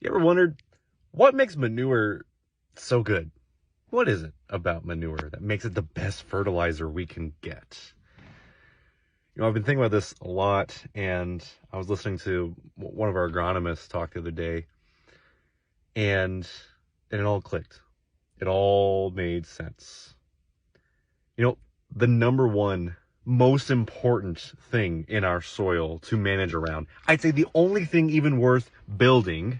You ever wondered what makes manure so good? What is it about manure that makes it the best fertilizer we can get? I've been thinking about this a lot, and I was listening to one of our agronomists talk the other day, and it all clicked. It all made sense. The number one most important thing in our soil to manage around, I'd say the only thing even worth building,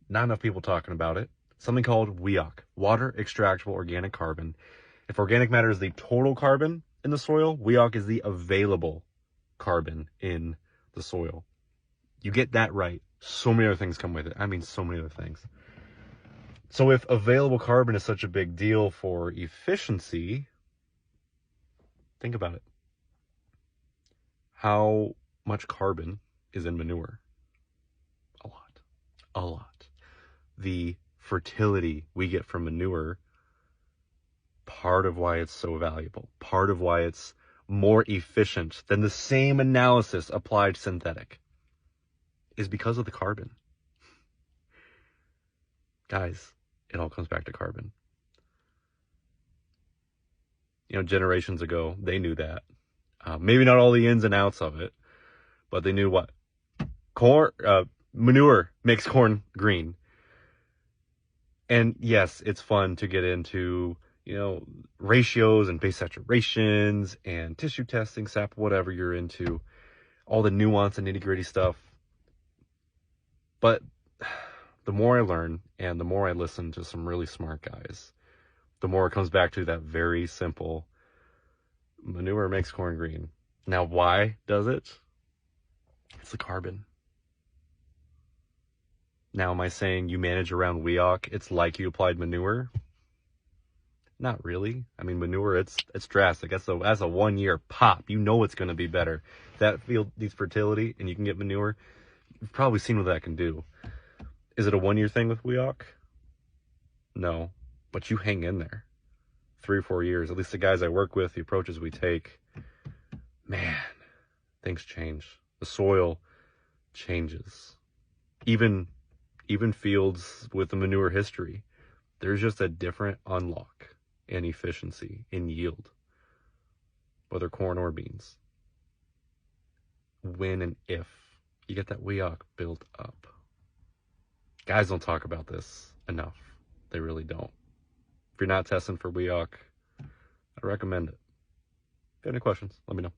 not enough people talking about it, something called WEOC, water extractable organic carbon. If organic matter is the total carbon in the soil, WEOC is the available carbon in the soil. You get that right, so many other things come with it. I mean, so many other things. So if available carbon is such a big deal for efficiency, think about it. How much carbon is in manure? A lot. A lot. The fertility we get from manure, part of why it's so valuable, part of why it's more efficient than the same analysis applied synthetic, is because of the carbon. Guys, it all comes back to carbon. Generations ago, they knew that. Maybe not all the ins and outs of it, but they knew what? Manure makes corn green. And yes, it's fun to get into, ratios and base saturations and tissue testing, sap, whatever you're into, all the nuance and nitty-gritty stuff. But the more I learn and the more I listen to some really smart guys, the more it comes back to that very simple: manure makes corn green. Now, why does it? It's the carbon. Now, am I saying you manage around WEOC, it's like you applied manure? Not really. I mean, manure, it's drastic. As a 1 year pop, it's going to be better. That field needs fertility and you can get manure. You've probably seen what that can do. Is it a 1 year thing with WEOC? No, but you hang in there 3 or 4 years. At least the guys I work with, the approaches we take, man, things change. The soil changes. Even fields with a manure history, there's just a different unlock in efficiency, in yield, whether corn or beans. When and if you get that WEOC built up. Guys don't talk about this enough. They really don't. If you're not testing for WEOC, I recommend it. If you have any questions, let me know.